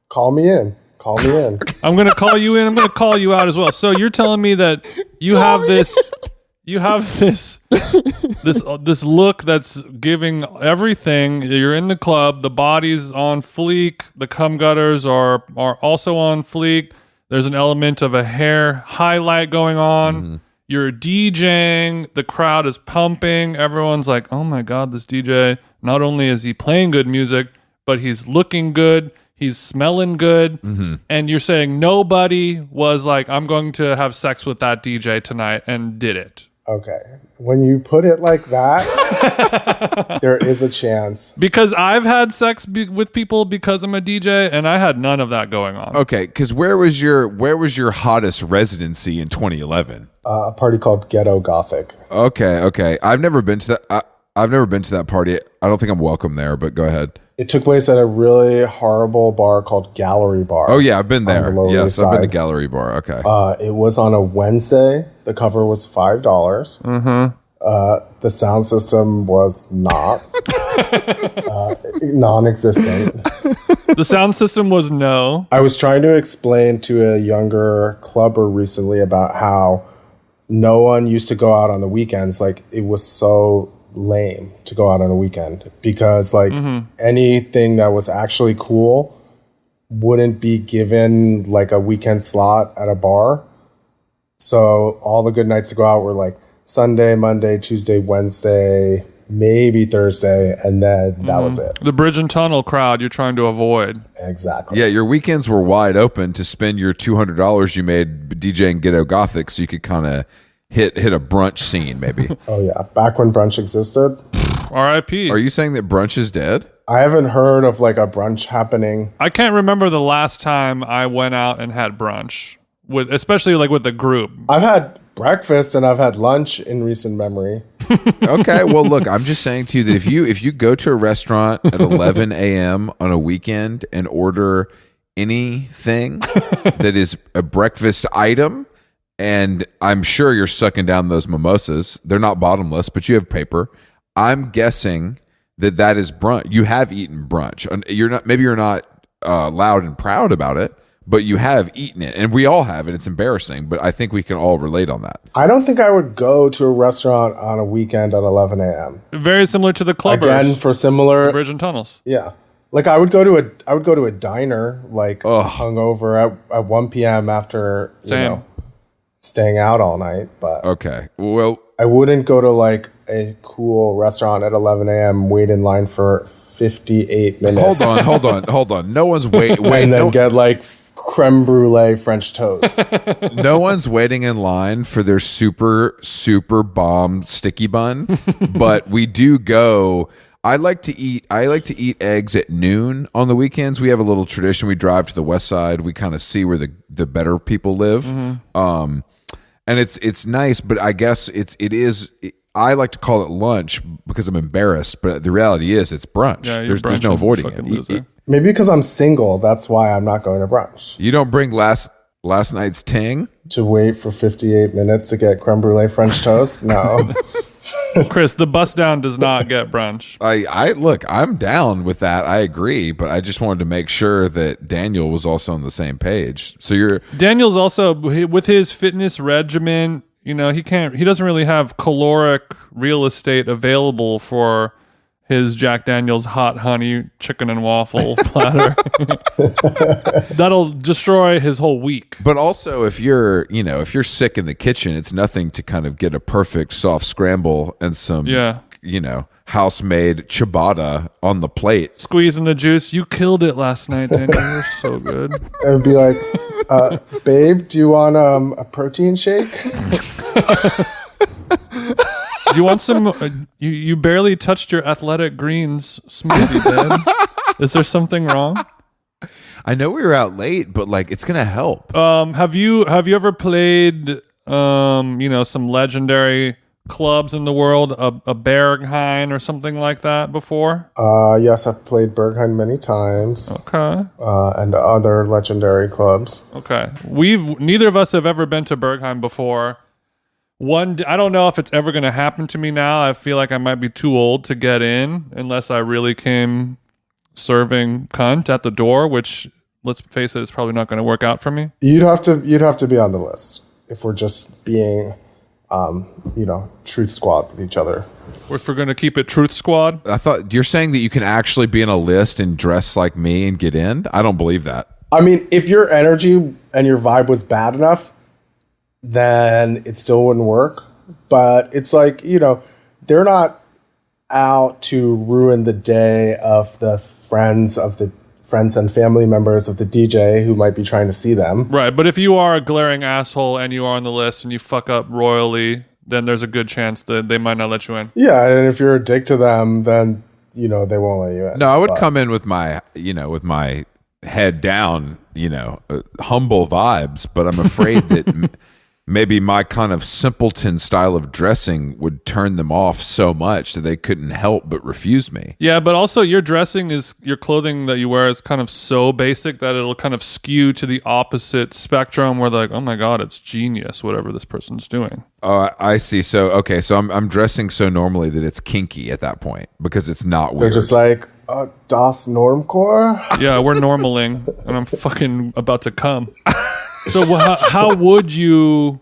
Call me in. Call me in. I'm going to call you in. I'm going to call you out as well. So you're telling me that you have this this look that's giving everything. You're in the club, the body's on fleek, the cum gutters are also on fleek. There's an element of a hair highlight going on. Mm-hmm. You're DJing, the crowd is pumping. Everyone's like, "Oh my god, this DJ, not only is he playing good music, but he's looking good. He's smelling good." Mm-hmm. And you're saying nobody was like, "I'm going to have sex with that DJ tonight," and did it. Okay. When you put it like that, there is a chance. Because I've had sex with people because I'm a DJ, and I had none of that going on. Okay, because where was your hottest residency in 2011? A party called Ghetto Gothic. Okay. I've never been to that. I've never been to that party. I don't think I'm welcome there, but go ahead. It took place at a really horrible bar called Gallery Bar. Oh yeah, I've been there. Yes, I've been to Side. Gallery Bar. Okay. It was on a Wednesday. The cover was $5. Mm-hmm. The sound system was not non-existent. The sound system was no. I was trying to explain to a younger clubber recently about how no one used to go out on the weekends. Like, it was so lame to go out on a weekend because anything that was actually cool wouldn't be given like a weekend slot at a bar. So all the good nights to go out were like Sunday, Monday, Tuesday, Wednesday, maybe Thursday, and then that was it. The bridge and tunnel crowd you're trying to avoid. Exactly. Yeah, your weekends were wide open to spend your $200 you made DJing Ghetto Gothic, so you could kind of hit a brunch scene, maybe. Oh yeah, back when brunch existed. R.I.P. Are you saying that brunch is dead? I haven't heard of like a brunch happening. I can't remember the last time I went out and had brunch especially like with the group. I've had breakfast and I've had lunch in recent memory. Okay, well, look, I'm just saying to you that if you go to a restaurant at 11 a.m. on a weekend and order anything that is a breakfast item, and I'm sure you're sucking down those mimosas. They're not bottomless, but you have paper. I'm guessing that is brunch. You have eaten brunch. Maybe you're not loud and proud about it, but you have eaten it, and we all have, and it's embarrassing. But I think we can all relate on that. I don't think I would go to a restaurant on a weekend at 11 a.m. Very similar to the clubbers. Again, for similar bridge and tunnels. Yeah. Like I would go to a diner like hungover at 1 p.m. after staying out all night, but okay. Well, I wouldn't go to like a cool restaurant at 11 a.m. wait in line for 58 minutes. Hold on. No one's waiting. And then get like creme brulee French toast. No one's waiting in line for their super, super bomb sticky bun, but we do go. I like to eat eggs at noon on the weekends. We have a little tradition. We drive to the west side. We kind of see where the better people live. Mm-hmm. And it's nice, but I guess it is. I like to call it lunch because I'm embarrassed, but the reality is it's brunch. Yeah, there's no avoiding it. Maybe because I'm single, that's why I'm not going to brunch. You don't bring last night's ting to wait for 58 minutes to get creme brulee French toast. No. Chris, the bus down does not get brunch. I look, I'm down with that. I agree, but I just wanted to make sure that Daniel was also on the same page. So Daniel's also with his fitness regimen. He doesn't really have caloric real estate available for his Jack Daniel's hot honey chicken and waffle platter. That'll destroy his whole week. But also if you're sick in the kitchen, it's nothing to kind of get a perfect soft scramble and some house-made ciabatta on the plate. Squeezing the juice. You killed it last night, Daniel. You're so good. And be like, babe, do you want a protein shake? Do you want some? You barely touched your athletic greens smoothie, babe. Is there something wrong? I know we were out late, but like it's gonna help. Have you ever played some legendary clubs in the world, a Berghain or something like that before? Yes, I've played Berghain many times. Okay. And other legendary clubs. Okay. Neither of us have ever been to Berghain before. I don't know if it's ever going to happen to me now. I feel like I might be too old to get in unless I really came serving cunt at the door, which, let's face it, is probably not going to work out for me. You'd have to be on the list if we're just being, truth squad with each other. If we're going to keep it Truth Squad. I thought you're saying that you can actually be in a list and dress like me and get in. I don't believe that. I mean, if your energy and your vibe was bad enough, then it still wouldn't work. But it's like, they're not out to ruin the day of the friends and family members of the DJ who might be trying to see them. Right, but if you are a glaring asshole and you are on the list and you fuck up royally, then there's a good chance that they might not let you in. Yeah, and if you're a dick to them, then, they won't let you in. No, I would come in with my head down, humble vibes, but I'm afraid that maybe my kind of simpleton style of dressing would turn them off so much that they couldn't help but refuse me. Yeah, but also your clothing that you wear is kind of so basic that it'll kind of skew to the opposite spectrum where they're like, oh my God, it's genius, whatever this person's doing. Oh, I see. So I'm dressing so normally that it's kinky at that point because it's not weird. They're just like, das Normcore? Yeah, we're normaling and I'm fucking about to come. So how would you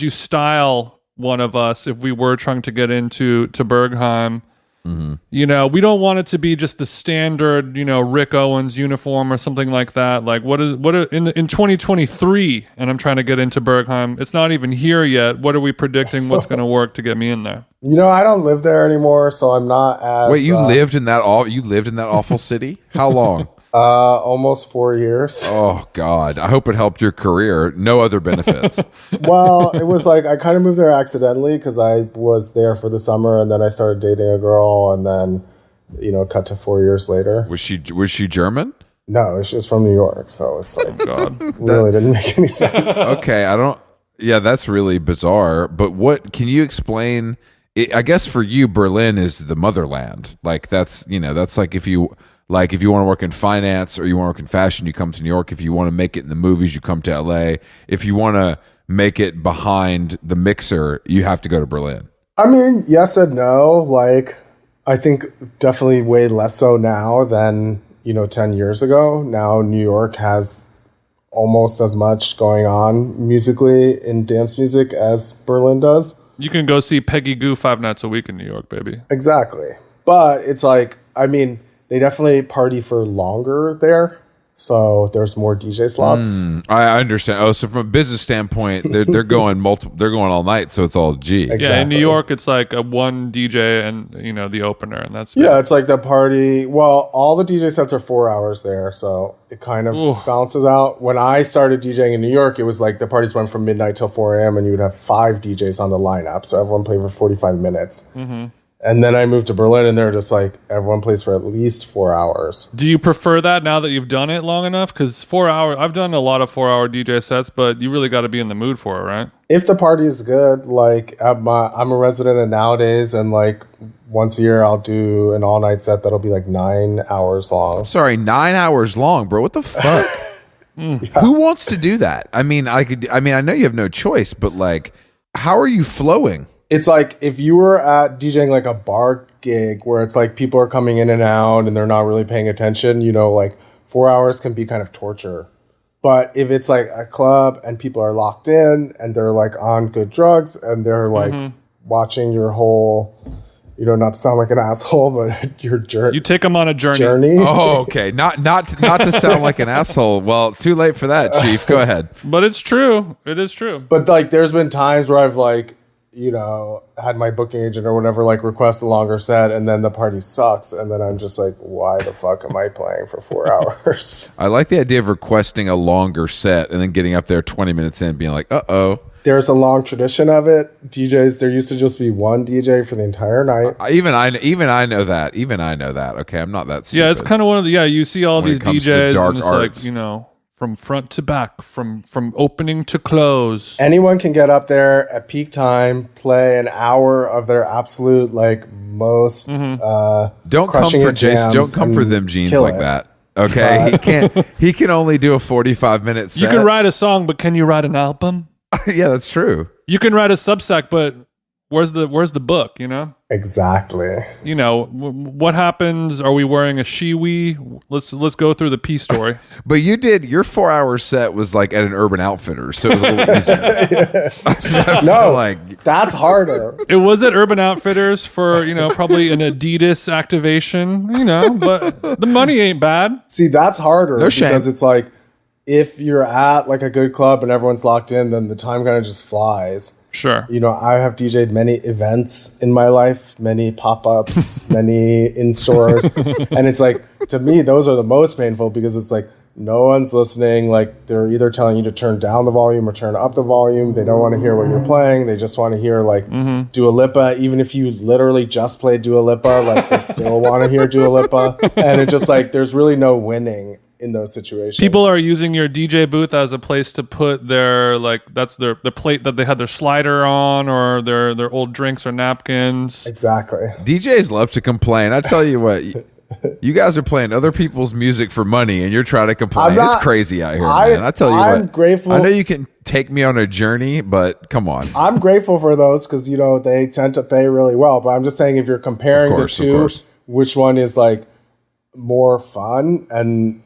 style one of us if we were trying to get into Berghain? Mm-hmm. We don't want it to be just the standard, Rick Owens uniform or something like that. Like in 2023, and I'm trying to get into Berghain. It's not even here yet. What are we predicting? What's going to work to get me in there? I don't live there anymore, so I'm not as. Wait, you lived in that awful city? How long? Almost 4 years. Oh God! I hope it helped your career. No other benefits. Well, it was like I kind of moved there accidentally because I was there for the summer, and then I started dating a girl, and then cut to 4 years later. Was she German? No, she was from New York, so it's like God, really didn't make any sense. Okay, I don't. Yeah, that's really bizarre. But what can you explain? I guess for you, Berlin is the motherland. Like that's like if you want to work in finance or you want to work in fashion, you come to New York. If you want to make it in the movies, you come to LA. If you want to make it behind the mixer, you have to go to Berlin. I mean, yes and no. Like, I think definitely way less so now than, 10 years ago. Now New York has almost as much going on musically in dance music as Berlin does. You can go see Peggy Goo 5 nights a week in New York, baby. Exactly. But it's like, I mean, they definitely party for longer there. So there's more DJ slots. I understand. Oh, so from a business standpoint, they're going they're going all night, so it's all G. Exactly. Yeah, in New York, it's like a one DJ and the opener, and that's yeah, it's like the party. Well, all the DJ sets are 4 hours there, so it kind of balances out. When I started DJing in New York, it was like the parties went from midnight till 4 a.m. and you would have 5 DJs on the lineup, so everyone played for 45 minutes. Mm-hmm. And then I moved to Berlin, and they're just like, everyone plays for at least 4 hours. Do you prefer that now that you've done it long enough? Because 4 hours, I've done a lot of 4-hour DJ sets, but you really got to be in the mood for it, right? If the party is good, like I'm a resident of Nowadays, and like once a year I'll do an all-night set that'll be like 9 hours long. Sorry, 9 hours long, bro. What the fuck? Yeah. Who wants to do that? I mean, I know you have no choice, but like, how are you flowing? It's like if you were at DJing like a bar gig where it's like people are coming in and out and they're not really paying attention, like 4 hours can be kind of torture. But if it's like a club and people are locked in and they're like on good drugs and they're like watching your whole, not to sound like an asshole, but your journey. You take them on a journey. Oh, okay. Not to sound like an asshole. Well, too late for that, Chief. Go ahead. But it's true. It is true. But like there's been times where I've like, had my booking agent or whatever like request a longer set and then the party sucks and then I'm just like, why the fuck am I playing for 4 hours? I like the idea of requesting a longer set and then getting up there 20 minutes in being like, uh-oh. There's a long tradition of it. DJs, there used to just be one DJ for the entire night. Even I know that. Okay, I'm not that stupid. Yeah, it's kind of one of the you see all these DJs and it's arts. Like, from front to back, from opening to close. Anyone can get up there at peak time, play an hour of their absolute like most Don't come crushing for it Jason. Don't jams come for and them jeans kill like it. that. Okay, he can't. He can only do a 45-minute set. You can write a song, but can you write an album? Yeah, that's true. You can write a Substack, but where's the book? You know. Exactly. You know what happens? Are we wearing a shiwi? Let's go through the P story. But you did your 4-hour set was like at an Urban Outfitters, so it was a little easier. No, like that's harder. It was at Urban Outfitters for probably an Adidas activation. But the money ain't bad. See, that's harder No shame. because it's like if you're at like a good club and everyone's locked in, then the time kind of just flies. Sure. I have DJ'd many events in my life, many pop-ups, many in stores. And it's like, to me, those are the most painful because it's like, no one's listening. Like they're either telling you to turn down the volume or turn up the volume. They don't want to hear what you're playing. They just want to hear like Dua Lipa. Even if you literally just played Dua Lipa, like they still want to hear Dua Lipa. And it's just like, there's really no winning in those situations. People are using your DJ booth as a place to put their that's their plate that they had their slider on or their old drinks or napkins. Exactly. DJs love to complain. I tell you what, you guys are playing other people's music for money, and you're trying to complain. It's crazy out here, man. I tell you I'm what, grateful. I know you can take me on a journey, but come on. I'm grateful for those because they tend to pay really well. But I'm just saying, if you're comparing the two, which one is like more fun and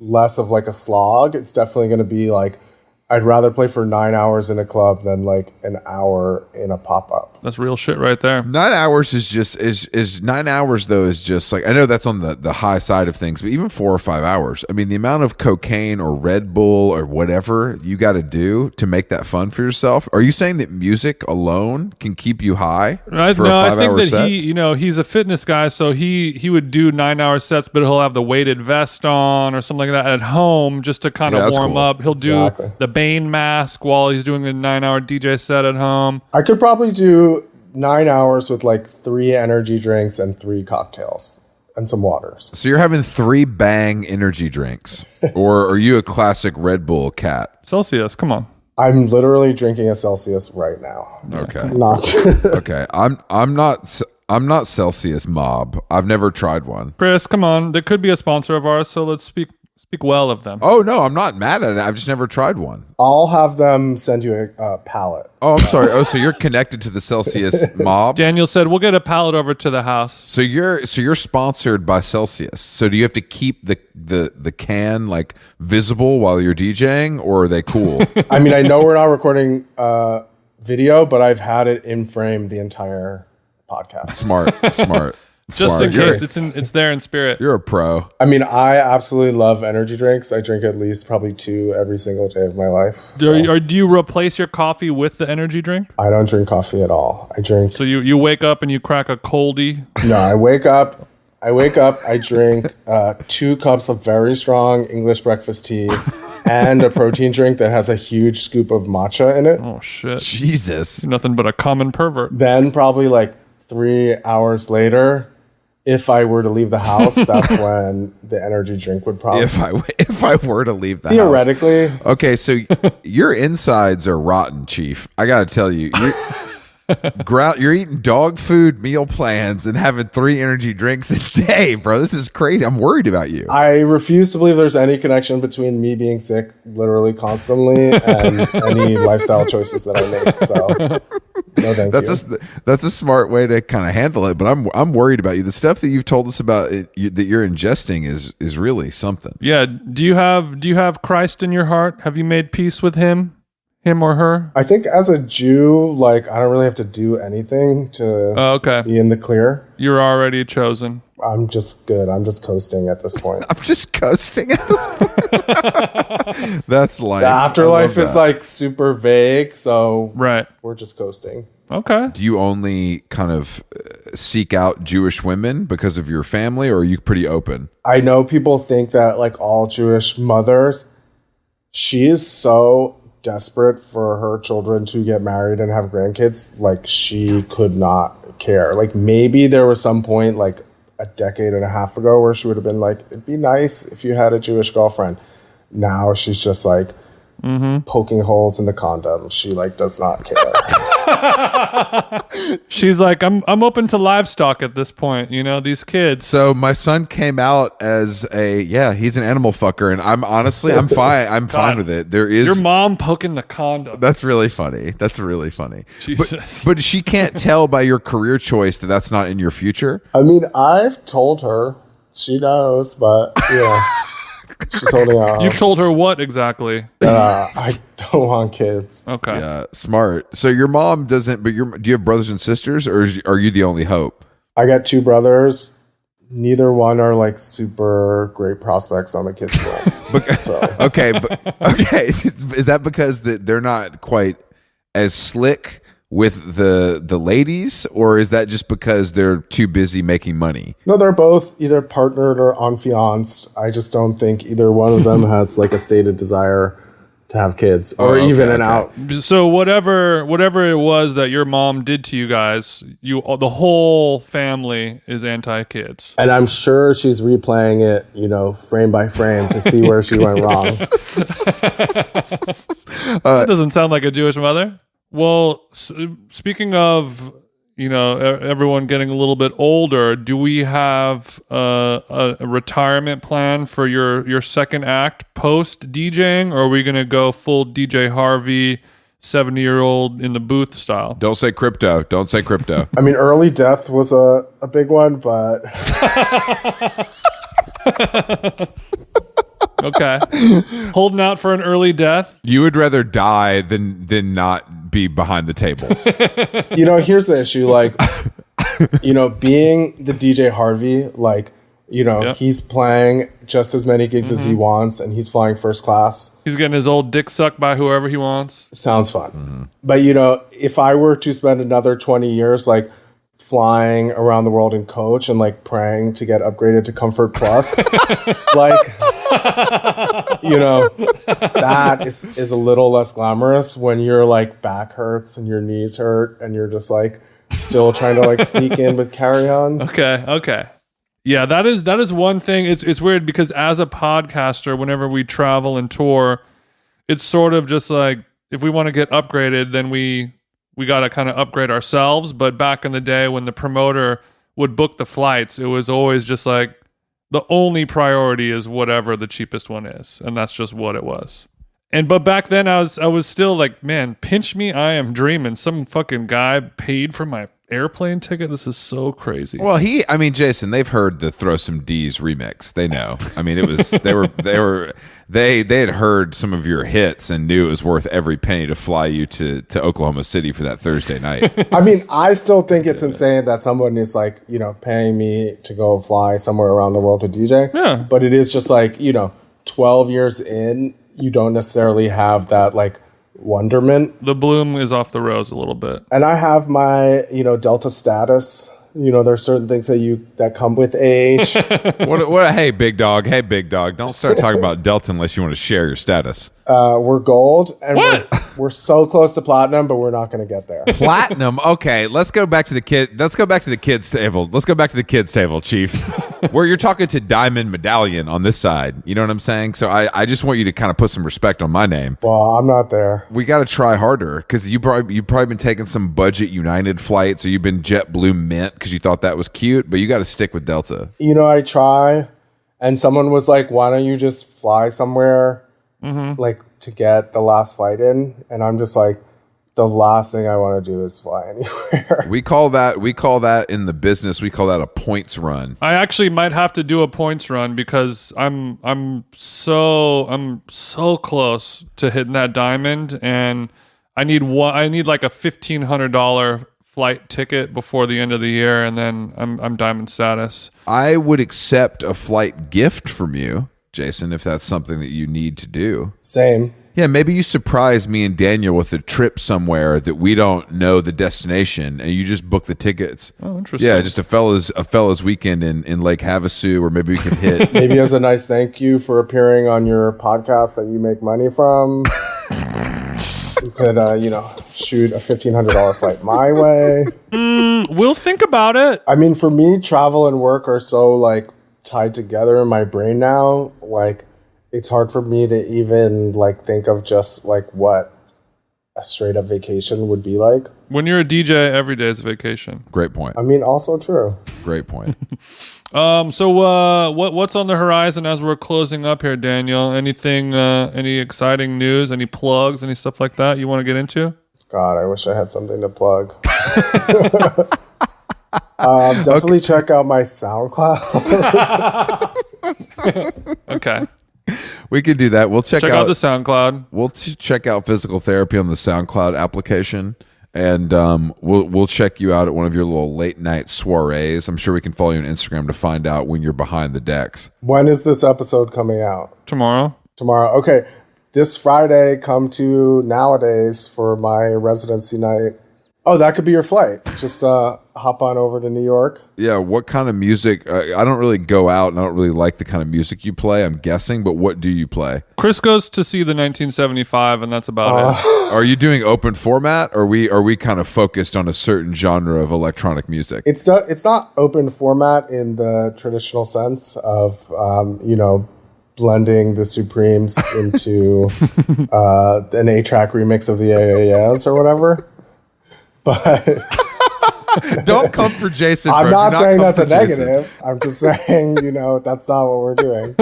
less of like a slog, it's definitely going to be like, I'd rather play for 9 hours in a club than like an hour in a pop-up. That's real shit right there. 9 hours is just is 9 hours though is just like, I know that's on the high side of things, but even 4 or 5 hours, I mean, the amount of cocaine or Red Bull or whatever you got to do to make that fun for yourself. Are you saying that music alone can keep you high for a 5 I think hour that set? he's a fitness guy, so he would do 9-hour sets, but he'll have the weighted vest on or something like that at home just to kind of warm up. He'll do the Bane mask while he's doing the 9-hour DJ set at home. I could probably do 9 hours with like 3 energy drinks and 3 cocktails and some waters. So you're having 3 Bang energy drinks, or are you a classic Red Bull cat? Celsius, come on. I'm literally drinking a Celsius right now. Okay. Not. Okay. I'm not Celsius mob. I've never tried one. Chris, come on. They could be a sponsor of ours, so let's speak well of them. Oh no, I'm not mad at it. I've just never tried one. I'll have them send you a pallet. Oh, I'm sorry. Oh, so you're connected to the Celsius mob? Daniel said we'll get a pallet over to the house. So you're sponsored by Celsius. So do you have to keep the can like visible while you're DJing, or are they cool? I mean, I know we're not recording video, but I've had it in frame the entire podcast. Smart. Just in case it's there in spirit. You're a pro. I mean, I absolutely love energy drinks. I drink at least probably 2 every single day of my life. So Do you replace your coffee with the energy drink? I don't drink coffee at all. I drink. So you wake up and you crack a coldie? No, I wake up, I drink 2 cups of very strong English breakfast tea and a protein drink that has a huge scoop of matcha in it. Oh, shit. Jesus. Nothing but a common pervert. Then probably like 3 hours later, if I were to leave the house, that's when the energy drink would probably. If I were to leave the theoretically. house. Okay, so your insides are rotten, Chief. I got to tell you. You're eating dog food meal plans and having 3 energy drinks a day, bro. This is crazy. I'm worried about you. I refuse to believe there's any connection between me being sick literally constantly and any lifestyle choices that I make. So no, thank you. That's a smart way to kind of handle it, but I'm worried about you. The stuff that you've told us about that you're ingesting is really something. Yeah. Do you have Christ in your heart? Have you made peace with him or her? I think as a Jew, like I don't really have to do anything to be in the clear. You're already chosen. I'm just good. I'm just coasting at this point. I'm just coasting at this point. That's life. The afterlife is like super vague, so right. We're just coasting. Okay. Do you only kind of seek out Jewish women because of your family, or are you pretty open? I know people think that like all Jewish mothers, she is so desperate for her children to get married and have grandkids, like she could not care. Like maybe there was some point like a decade and a half ago where she would have been like, it'd be nice if you had a Jewish girlfriend. now she's just like poking holes in the condom. She like does not care. She's like, I'm open to livestock at this point, you know, these kids. So my son came out as he's an animal fucker, and I'm fine. I'm fine with it. There is your mom poking the condom. That's really funny. Jesus. But she can't tell by your career choice that that's not in your future. I mean, I've told her. She knows, but yeah. She's holding on. You've told her what exactly? I don't want kids. Okay. Yeah, smart. So your mom doesn't, but do you have brothers and sisters, or are you the only hope? I got 2 brothers. Neither one are like super great prospects on the kids' school. Okay. Is that because they're not quite as slick with the ladies, or is that just because they're too busy making money? No, they're both either partnered or unfianced. I just don't think either one of them has like a stated desire to have kids or out. So whatever it was that your mom did to you guys, the whole family is anti-kids. And I'm sure she's replaying it, you know, frame by frame to see where she went wrong. That doesn't sound like a Jewish mother. Well, speaking of, you know, everyone getting a little bit older, do we have a retirement plan for your second act post DJing, or are we going to go full DJ Harvey, 70-year-old in the booth style? Don't say crypto. I mean, early death was a big one, but... Okay. Holding out for an early death. You would rather die than not be behind the tables. You know, here's the issue. Like, you know, being the DJ Harvey, like, you know, he's playing just as many gigs as he wants, and he's flying first class. He's getting his old dick sucked by whoever he wants. Sounds fun. But, you know, if I were to spend another 20 years, like, flying around the world in coach and, like, praying to get upgraded to Comfort Plus, like... you know, that is a little less glamorous when your like back hurts and your knees hurt and you're just like still trying to like sneak in with carry on. Okay. Yeah, that is one thing. It's weird because as a podcaster, whenever we travel and tour, it's sort of just like if we want to get upgraded, then we got to kind of upgrade ourselves. But back in the day when the promoter would book the flights, it was always just like, the only priority is whatever the cheapest one is, and that's just what it was. But back then I was still like, man, pinch me, I am dreaming. Some fucking guy paid for my airplane ticket. This is so crazy. Well, Jason, they've heard the Throw Some D's remix. They know. I mean, it was they had heard some of your hits and knew it was worth every penny to fly you to Oklahoma City for that Thursday night. I mean, I still think it's insane that someone is like, you know, paying me to go fly somewhere around the world to DJ. Yeah. But it is just like, you know, 12 years in, you don't necessarily have that like wonderment. The bloom is off the rose a little bit. And I have my, you know, Delta status. You know, there's certain things that come with age. What? Hey, big dog. Don't start talking about Delta unless you want to share your status. We're gold, and what? we're so close to platinum, but we're not going to get there. Platinum. Okay, let's go back to the kid. Let's go back to the kids table. Let's go back to the kids table, Chief, where you're talking to Diamond Medallion on this side. You know what I'm saying? So I just want you to kind of put some respect on my name. Well, I'm not there. We got to try harder because you've probably been taking some budget United flights, or you've been JetBlue Mint because you thought that was cute, but you got to stick with Delta. You know, I try, and someone was like, "Why don't you just fly somewhere?" Like to get the last flight in, and I'm just like, the last thing I want to do is fly anywhere. We call that in the business, we call that a points run. I actually might have to do a points run because I'm so close to hitting that diamond, and I need like a $1,500 flight ticket before the end of the year, and then I'm diamond status. I would accept a flight gift from you, Jason, if that's something that you need to do. Same. Yeah, maybe you surprise me and Daniel with a trip somewhere that we don't know the destination, and you just book the tickets. Oh, interesting. Yeah, just a fella's weekend in Lake Havasu, or maybe we could hit. Maybe as a nice thank you for appearing on your podcast that you make money from. You could, shoot a $1,500 flight my way. We'll think about it. I mean, for me, travel and work are so like tied together in my brain now. Like, it's hard for me to even like think of just like what a straight up vacation would be like. When you're a DJ, every day is a vacation. Great point. I mean, also true. Great point. So what's on the horizon as we're closing up here, Daniel? Anything, any exciting news, any plugs, any stuff like that you want to get into? God, I wish I had something to plug. Definitely check out my SoundCloud. Okay. We could do that. We'll check out the SoundCloud. We'll check out physical therapy on the SoundCloud application, and we'll check you out at one of your little late night soirees. I'm sure we can follow you on Instagram to find out when you're behind the decks. When is this episode coming out? Tomorrow. Okay. This Friday, come to Nowadays for my residency night. Oh, that could be your flight. Just hop on over to New York. Yeah, what kind of music? I don't really go out, and I don't really like the kind of music you play, I'm guessing, but what do you play? Chris goes to see the 1975, and that's about it. Are you doing open format, or are we kind of focused on a certain genre of electronic music? It's not open format in the traditional sense of, blending the Supremes into an 8-track remix of the AAS or whatever. But don't come for Jason. I'm bro. not saying that's a Jason. negative. I'm just saying, that's not what we're doing.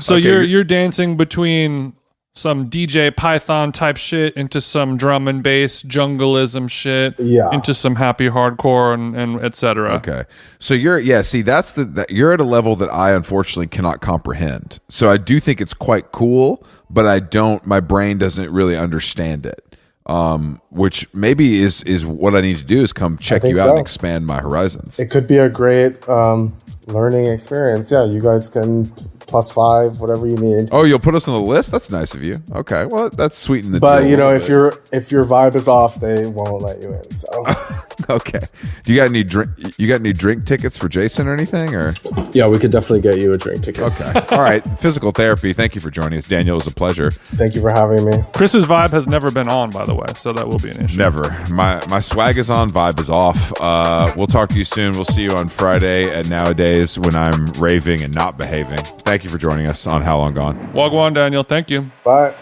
So you're dancing between some DJ Python type shit into some drum and bass jungleism shit, into some happy hardcore and etc. Okay, so you're at a level that I unfortunately cannot comprehend. So I do think it's quite cool, but my brain doesn't really understand it. Which maybe is what I need to do is come check you out and expand my horizons. It could be a great learning experience. Yeah, you guys can +5, whatever you need. Oh, you'll put us on the list? That's nice of you. Okay, well, that's sweetening the But deal if your vibe is off, they won't let you in. So okay. Do you got any drink tickets for Jason or anything? Or yeah, we could definitely get you a drink ticket. Okay. All right. Physical therapy. Thank you for joining us, Daniel. It was a pleasure. Thank you for having me. Chris's vibe has never been on, by the way, so that will be an issue. Never. My swag is on, vibe is off. We'll talk to you soon. We'll see you on Friday at Nowadays when I'm raving and not behaving. Thank you for joining us on How Long Gone. Wagwan, Daniel. Thank you. Bye.